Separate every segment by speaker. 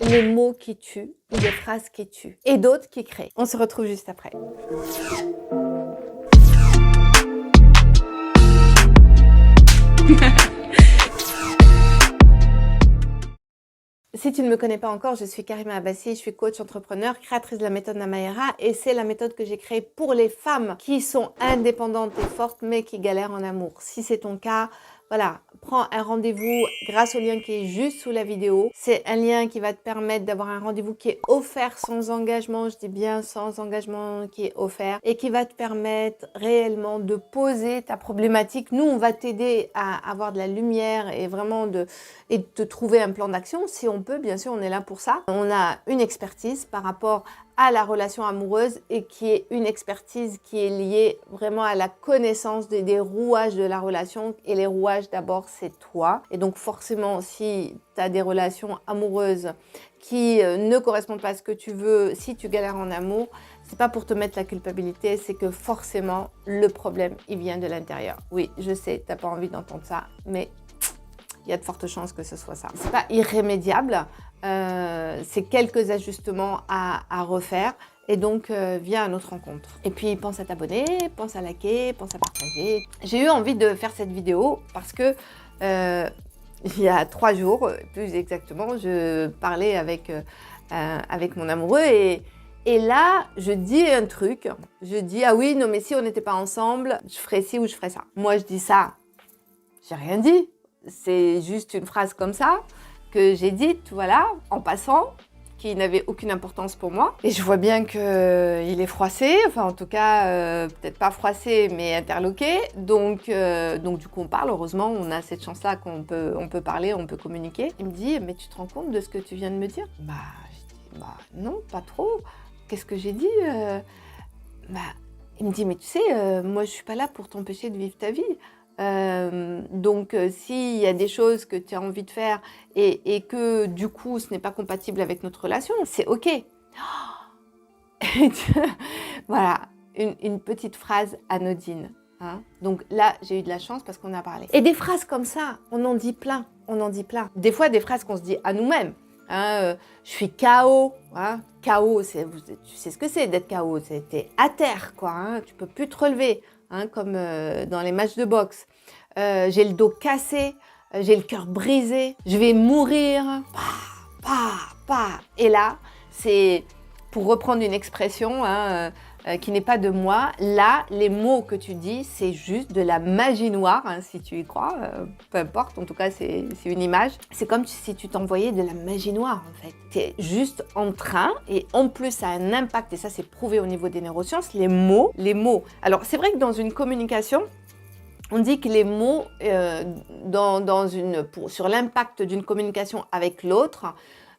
Speaker 1: les mots qui tuent ou les phrases qui tuent et d'autres qui créent. On se retrouve juste après. Si tu ne me connais pas encore, je suis Karima Abbassi, je suis coach entrepreneur, créatrice de la méthode Namayara et c'est la méthode que j'ai créée pour les femmes qui sont indépendantes et fortes mais qui galèrent en amour. Si c'est ton cas, voilà, prends un rendez-vous grâce au lien qui est juste sous la vidéo. C'est un lien qui va te permettre d'avoir un rendez-vous qui est offert sans engagement, je dis bien sans engagement, qui est offert et qui va te permettre réellement de poser ta problématique. Nous, on va t'aider à avoir de la lumière et vraiment de te trouver un plan d'action. Si on peut, bien sûr, on est là pour ça. On a une expertise par rapport à la relation amoureuse et qui est une expertise qui est liée vraiment à la connaissance des rouages de la relation. Et les rouages, d'abord, c'est toi. Et donc, forcément, si tu as des relations amoureuses qui ne correspondent pas à ce que tu veux, si tu galères en amour, c'est pas pour te mettre la culpabilité, c'est que forcément, le problème, il vient de l'intérieur. Oui, je sais, t'as pas envie d'entendre ça, mais il y a de fortes chances que ce soit ça. C'est pas irrémédiable, c'est quelques ajustements à refaire et donc viens à notre rencontre. Et puis pense à t'abonner, pense à liker, pense à partager. J'ai eu envie de faire cette vidéo parce que il y a 3 jours, plus exactement, je parlais avec mon amoureux et là, je dis un truc, je dis « Ah oui, non mais si on n'était pas ensemble, je ferais ci ou je ferais ça ». Moi, je dis ça, j'ai rien dit. C'est juste une phrase comme ça que j'ai dite, voilà, en passant, qui n'avait aucune importance pour moi. Et je vois bien qu'il est froissé, enfin en tout cas, peut-être pas froissé, mais interloqué. Donc du coup, on parle. Heureusement, on a cette chance-là qu'on peut parler, on peut communiquer. Il me dit, mais tu te rends compte de ce que tu viens de me dire? Bah, je dis, bah non, pas trop. Qu'est-ce que j'ai dit? Il me dit, mais tu sais, moi je suis pas là pour t'empêcher de vivre ta vie. Donc s'il y a des choses que tu as envie de faire et que du coup ce n'est pas compatible avec notre relation, c'est ok. Voilà, une petite phrase anodine. Hein. Donc là, j'ai eu de la chance parce qu'on a parlé. Et des phrases comme ça, on en dit plein, on en dit plein. Des fois, des phrases qu'on se dit à nous-mêmes. Hein, je suis KO. Hein. KO, tu sais ce que c'est d'être KO, t'es à terre, quoi. Hein, tu peux plus te relever. Hein, comme dans les matchs de boxe. J'ai le dos cassé, j'ai le cœur brisé, je vais mourir. Et là, c'est, pour reprendre une expression hein, qui n'est pas de moi, là, les mots que tu dis, c'est juste de la magie noire, hein, si tu y crois, peu importe, en tout cas, c'est une image. C'est comme si tu t'envoyais de la magie noire, en fait. Tu es juste en train, et en plus, ça a un impact, et ça, c'est prouvé au niveau des neurosciences, les mots. Alors, c'est vrai que dans une communication, on dit que les mots, sur l'impact d'une communication avec l'autre,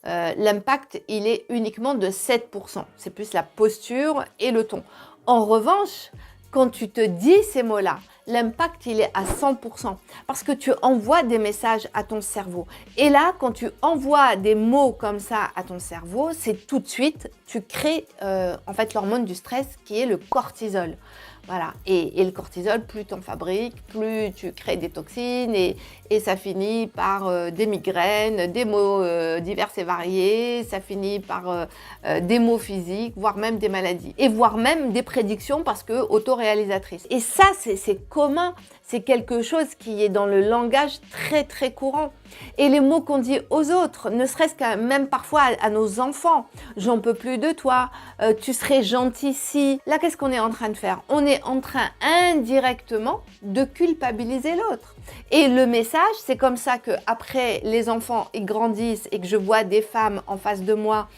Speaker 1: l'impact, il est uniquement de 7%. C'est plus la posture et le ton. En revanche, quand tu te dis ces mots-là, l'impact, il est à 100%. Parce que tu envoies des messages à ton cerveau. Et là, quand tu envoies des mots comme ça à ton cerveau, c'est tout de suite, tu crées en fait l'hormone du stress qui est le cortisol. Voilà, et le cortisol, plus tu en fabriques, plus tu crées des toxines et ça finit par des migraines, des maux divers et variés, ça finit par des maux physiques, voire même des maladies, et voire même des prédictions parce que autoréalisatrices. Et ça, c'est commun, c'est quelque chose qui est dans le langage très très courant. Et les mots qu'on dit aux autres, ne serait-ce qu'à même parfois à nos enfants, j'en peux plus de toi, tu serais gentil si. Là, qu'est-ce qu'on est en train de faire? On est en train indirectement de culpabiliser l'autre. Et le message, c'est comme ça que après les enfants ils grandissent et que je vois des femmes en face de moi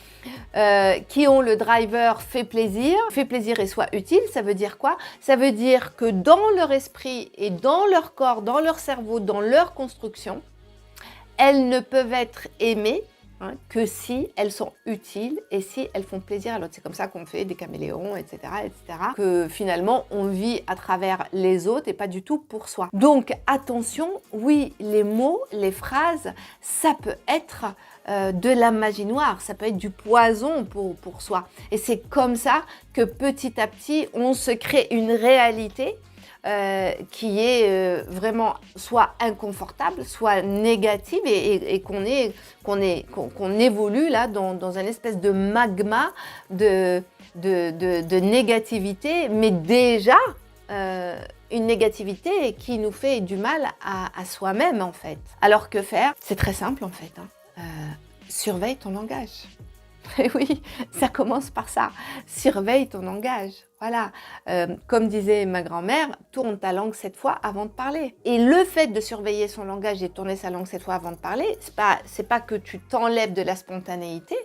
Speaker 1: qui ont le driver fait plaisir et soit utile, ça veut dire quoi? Ça veut dire que dans leur esprit et dans leur corps, dans leur cerveau, dans leur construction, elles ne peuvent être aimées hein, que si elles sont utiles et si elles font plaisir à l'autre. C'est comme ça qu'on fait des caméléons, etc., etc. Que finalement, on vit à travers les autres et pas du tout pour soi. Donc, attention, oui, les mots, les phrases, ça peut être de la magie noire, ça peut être du poison pour soi. Et c'est comme ça que petit à petit, on se crée une réalité qui est vraiment soit inconfortable, soit négative et qu'on évolue là dans une espèce de magma de négativité, mais déjà une négativité qui nous fait du mal à soi-même en fait. Alors que faire? C'est très simple en fait. Surveille ton langage. Et oui, ça commence par ça. Surveille ton langage. Voilà. Comme disait ma grand-mère, tourne ta langue 7 fois avant de parler. Et le fait de surveiller son langage et de tourner sa langue 7 fois avant de parler, c'est pas que tu t'enlèves de la spontanéité.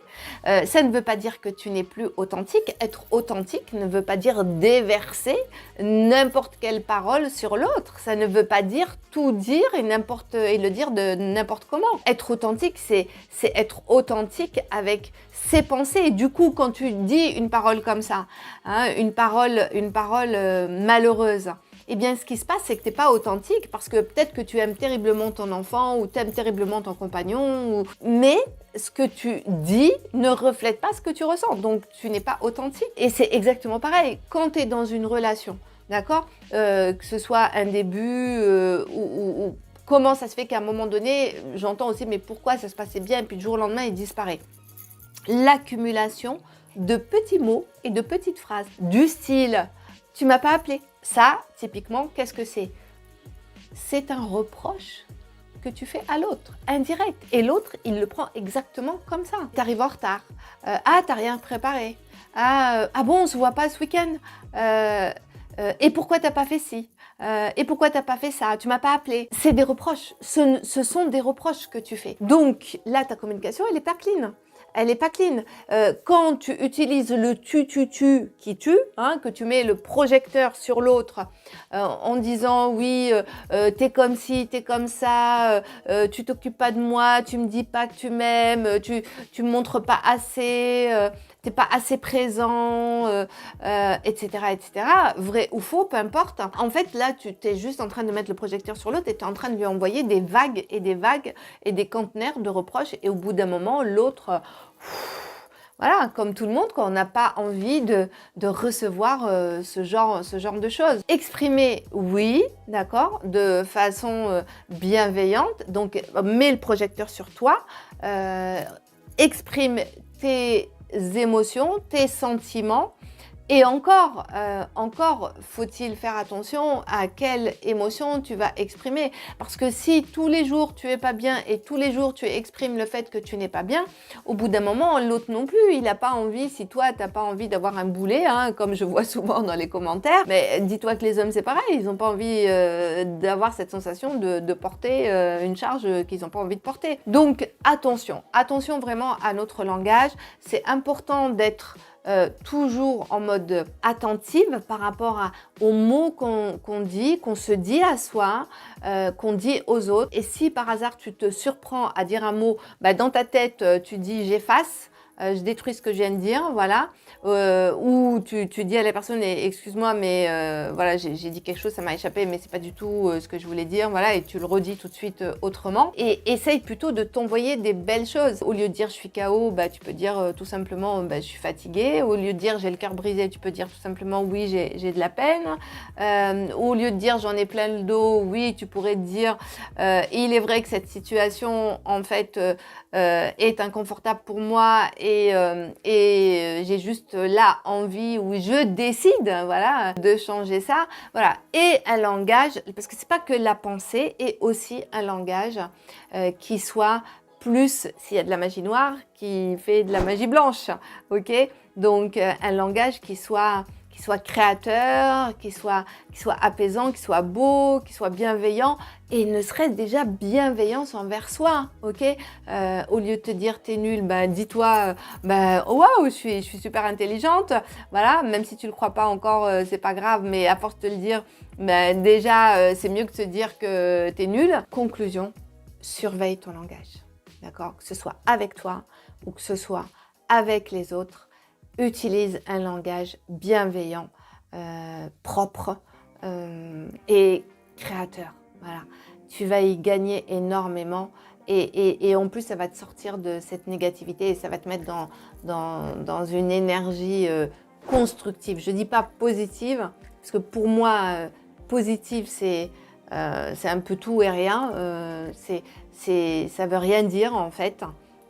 Speaker 1: Ça ne veut pas dire que tu n'es plus authentique. Être authentique ne veut pas dire déverser n'importe quelle parole sur l'autre. Ça ne veut pas dire tout dire et le dire de n'importe comment. Être authentique, c'est être authentique avec ses pensées. Et du coup, quand tu dis une parole comme ça, une parole malheureuse, eh bien, ce qui se passe, c'est que tu n'es pas authentique parce que peut-être que tu aimes terriblement ton enfant ou tu aimes terriblement ton compagnon, mais ce que tu dis ne reflète pas ce que tu ressens. Donc, tu n'es pas authentique. Et c'est exactement pareil. Quand tu es dans une relation, d'accord, que ce soit un début ou comment ça se fait qu'à un moment donné, j'entends aussi, mais pourquoi ça se passait bien et puis du jour au lendemain, il disparaît. L'accumulation de petits mots et de petites phrases du style « tu m'as pas appelé ». Ça, typiquement, qu'est-ce que c'est? C'est un reproche que tu fais à l'autre, indirect. Et l'autre, il le prend exactement comme ça. Tu arrives en retard. Ah, t'as rien préparé. Ah bon, on se voit pas ce week-end. Et pourquoi t'as pas fait ci? Et pourquoi t'as pas fait ça? Tu m'as pas appelé. C'est des reproches. Ce sont des reproches que tu fais. Donc là, ta communication, elle est pas clean. Elle n'est pas clean. Quand tu utilises le tu qui tue, que tu mets le projecteur sur l'autre en disant oui, t'es comme ci, t'es comme ça, tu t'occupes pas de moi, tu me dis pas que tu m'aimes, tu me montres pas assez, t'es pas assez présent, etc., etc. Vrai ou faux, peu importe. En fait, là, tu t'es juste en train de mettre le projecteur sur l'autre et tu es en train de lui envoyer des vagues et des conteneurs de reproches. Et au bout d'un moment, l'autre, voilà, comme tout le monde, on n'a pas envie de recevoir ce genre de choses. Exprimer, oui, d'accord, de façon bienveillante. Donc, mets le projecteur sur toi. Exprime tes émotions, tes sentiments. Et encore faut-il faire attention à quelle émotion tu vas exprimer. Parce que si tous les jours tu es pas bien et tous les jours tu exprimes le fait que tu n'es pas bien, au bout d'un moment, l'autre non plus, il n'a pas envie, si toi tu n'as pas envie d'avoir un boulet, comme je vois souvent dans les commentaires, mais dis-toi que les hommes c'est pareil, ils n'ont pas envie d'avoir cette sensation de porter une charge qu'ils n'ont pas envie de porter. Donc attention vraiment à notre langage, c'est important d'être toujours en mode attentive par rapport aux mots qu'on dit, qu'on se dit à soi, qu'on dit aux autres. Et si par hasard tu te surprends à dire un mot, dans ta tête tu dis j'efface, je détruis ce que je viens de dire, voilà. Ou tu dis à la personne, excuse-moi, mais voilà, j'ai dit quelque chose, ça m'a échappé, mais c'est pas du tout ce que je voulais dire, voilà, et tu le redis tout de suite autrement. Et essaye plutôt de t'envoyer des belles choses. Au lieu de dire je suis KO, tu peux dire tout simplement je suis fatiguée. Au lieu de dire j'ai le cœur brisé, tu peux dire tout simplement oui, j'ai de la peine. Au lieu de dire j'en ai plein le dos, oui, tu pourrais dire il est vrai que cette situation en fait est inconfortable pour moi et j'ai juste là envie ou je décide, voilà, de changer ça, voilà. Et un langage, parce que c'est pas que la pensée, et aussi un langage qui soit plus, s'il y a de la magie noire, qui fait de la magie blanche, ok? Donc un langage qui soit créateur, qui soit apaisant, qui soit beau, qui soit bienveillant, et ne serait-ce déjà bienveillance envers soi, ok? Au lieu de te dire t'es nul, dis-toi oh, waouh, je suis super intelligente, voilà, même si tu le crois pas encore, c'est pas grave, mais à force de te le dire, déjà c'est mieux que de se dire que t'es nul. Conclusion, surveille ton langage, d'accord? Que ce soit avec toi ou que ce soit avec les autres. Utilise un langage bienveillant, propre et créateur. Voilà. Tu vas y gagner énormément et en plus, ça va te sortir de cette négativité et ça va te mettre dans une énergie constructive. Je ne dis pas positive, parce que pour moi, positive, c'est un peu tout et rien. Ça veut rien dire en fait.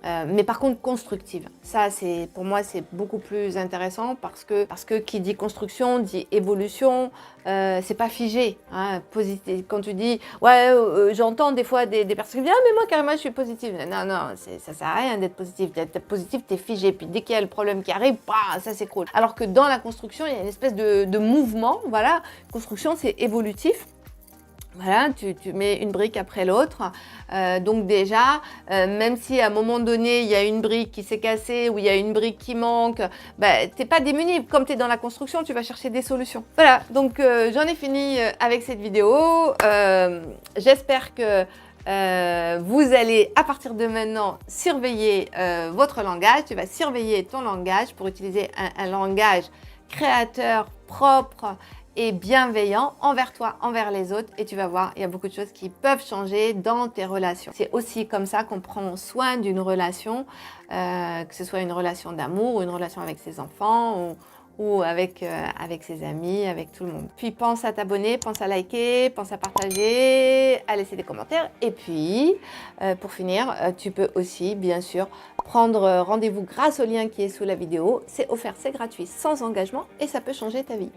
Speaker 1: Mais par contre constructive, ça pour moi c'est beaucoup plus intéressant parce que qui dit construction dit évolution, c'est pas figé, hein, positif. Quand tu dis ouais j'entends des fois des personnes qui disent ah mais moi carrément je suis positive, non ça sert à rien d'être positif, t'es figé, puis dès qu'il y a le problème qui arrive, bah, ça s'écroule. Alors que dans la construction il y a une espèce de mouvement, voilà, construction c'est évolutif. Voilà, tu mets une brique après l'autre. Donc déjà, même si à un moment donné, il y a une brique qui s'est cassée ou il y a une brique qui manque, bah, tu n'es pas démuni. Comme tu es dans la construction, tu vas chercher des solutions. Voilà, donc j'en ai fini avec cette vidéo. J'espère que vous allez, à partir de maintenant, surveiller votre langage. Tu vas surveiller ton langage pour utiliser un langage créateur, propre et bienveillant envers toi, envers les autres, et tu vas voir, il y a beaucoup de choses qui peuvent changer dans tes relations. C'est aussi comme ça qu'on prend soin d'une relation, que ce soit une relation d'amour ou une relation avec ses enfants ou avec ses amis, avec tout le monde. Puis pense à t'abonner, pense à liker, pense à partager, à laisser des commentaires. Et puis, pour finir, tu peux aussi, bien sûr, prendre rendez-vous grâce au lien qui est sous la vidéo. C'est offert, c'est gratuit, sans engagement et ça peut changer ta vie.